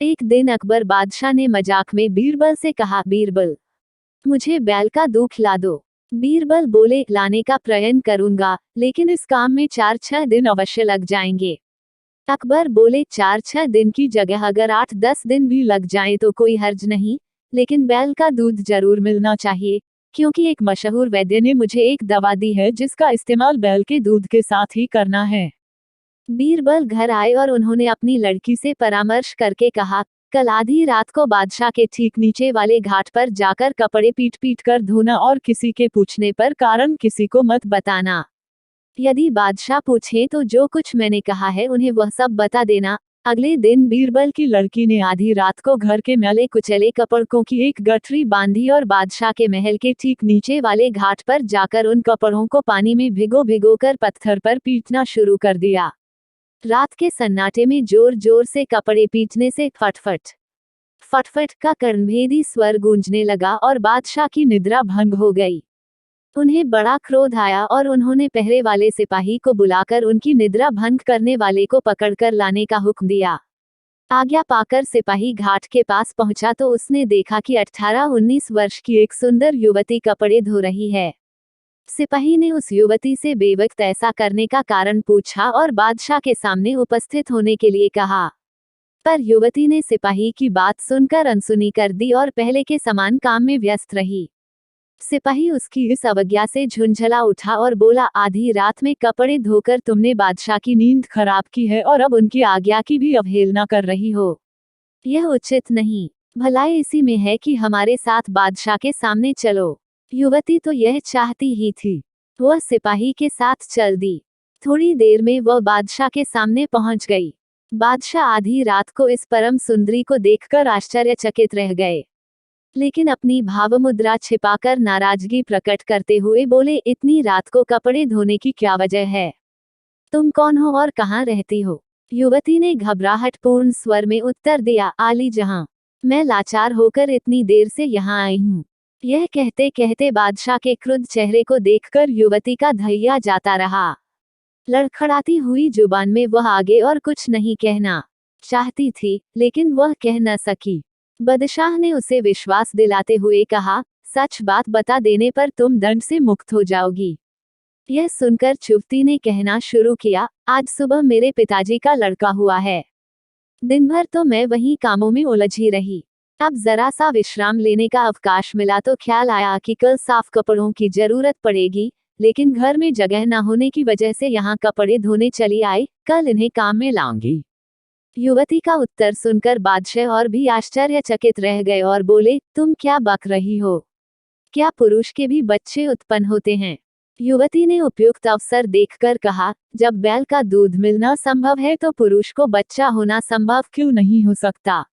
एक दिन अकबर बादशाह ने मजाक में बीरबल से कहा, बीरबल, मुझे बैल का दूध ला दो। बीरबल बोले, लाने का प्रयत्न करूंगा, लेकिन इस काम में 4-6 दिन अवश्य लग जाएंगे। अकबर बोले, 4-6 दिन की जगह अगर 8-10 दिन भी लग जाए तो कोई हर्ज नहीं, लेकिन बैल का दूध जरूर मिलना चाहिए, क्योंकि एक मशहूर वैद्य ने मुझे एक दवा दी है जिसका इस्तेमाल बैल के दूध के साथ ही करना है। बीरबल घर आए और उन्होंने अपनी लड़की से परामर्श करके कहा, कल आधी रात को बादशाह के ठीक नीचे वाले घाट पर जाकर कपड़े पीट पीट कर धोना और किसी के पूछने पर कारण किसी को मत बताना। यदि बादशाह पूछे तो जो कुछ मैंने कहा है उन्हें वह सब बता देना। अगले दिन बीरबल की लड़की ने आधी रात को घर के मैले कुचले कपड़ों की एक गठरी बांधी और बादशाह के महल के ठीक नीचे वाले घाट पर जाकर उन कपड़ों को पानी में भिगो भिगो कर पत्थर पर पीटना शुरू कर दिया। रात के सन्नाटे में जोर जोर से कपड़े पीटने से फटफट फटफट का कर्णभेदी स्वर गूंजने लगा और बादशाह की निद्रा भंग हो गई। उन्हें बड़ा क्रोध आया और उन्होंने पहरे वाले सिपाही को बुलाकर उनकी निद्रा भंग करने वाले को पकड़कर लाने का हुक्म दिया। आज्ञा पाकर सिपाही घाट के पास पहुंचा तो उसने देखा कि 18-19 वर्ष की एक सुंदर युवती कपड़े धो रही है। सिपाही ने उस युवती से बेवक्त ऐसा करने का कारण पूछा और बादशाह के सामने उपस्थित होने के लिए कहा, पर युवती ने सिपाही की बात सुनकर अनसुनी कर दी और पहले के समान काम में व्यस्त रही। सिपाही उसकी इस अवज्ञा से झुंझला उठा और बोला, आधी रात में कपड़े धोकर तुमने बादशाह की नींद खराब की है और अब उनकी आज्ञा की भी अवहेलना कर रही हो। यह उचित नहीं। भलाई इसी में है कि हमारे साथ बादशाह के सामने चलो। युवती तो यह चाहती ही थी। वह सिपाही के साथ चल दी। थोड़ी देर में वह बादशाह के सामने पहुंच गई। बादशाह आधी रात को इस परम सुंदरी को देखकर आश्चर्यचकित रह गए, लेकिन अपनी भावमुद्रा छिपाकर नाराजगी प्रकट करते हुए बोले, इतनी रात को कपड़े धोने की क्या वजह है? तुम कौन हो और कहाँ रहती हो? युवती ने घबराहटपूर्ण स्वर में उत्तर दिया, आली जहां, मैं लाचार होकर इतनी देर से यहाँ आई हूँ। यह कहते कहते बादशाह के क्रुद्ध चेहरे को देखकर युवती का धैर्य जाता रहा। लड़खड़ाती हुई जुबान में वह आगे और कुछ नहीं कहना चाहती थी, लेकिन वह कह न सकी। बादशाह ने उसे विश्वास दिलाते हुए कहा, सच बात बता देने पर तुम दंड से मुक्त हो जाओगी। यह सुनकर युवती ने कहना शुरू किया, आज सुबह मेरे पिताजी का लड़का हुआ है। दिन भर तो मैं वहीं कामों में उलझी रही। अब जरा सा विश्राम लेने का अवकाश मिला तो ख्याल आया कि कल साफ कपड़ों की जरूरत पड़ेगी, लेकिन घर में जगह न होने की वजह से यहाँ कपड़े धोने चली आई। कल इन्हें काम में लाऊंगी। युवती का उत्तर सुनकर बादशाह और भी आश्चर्यचकित रह गए और बोले, तुम क्या बक रही हो? क्या पुरुष के भी बच्चे उत्पन्न होते हैं? युवती ने उपयुक्त अवसर देखकर कहा, जब बैल का दूध मिलना संभव है तो पुरुष को बच्चा होना संभव क्यों नहीं हो सकता?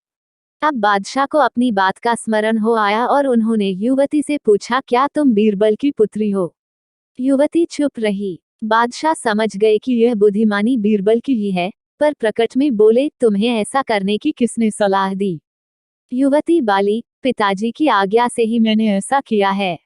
अब बादशाह को अपनी बात का स्मरण हो आया और उन्होंने युवती से पूछा, क्या तुम बीरबल की पुत्री हो? युवती चुप रही। बादशाह समझ गए कि यह बुद्धिमानी बीरबल की ही है, पर प्रकट में बोले, तुम्हें ऐसा करने की किसने सलाह दी? युवती बाली, पिताजी की आज्ञा से ही मैंने ऐसा किया है।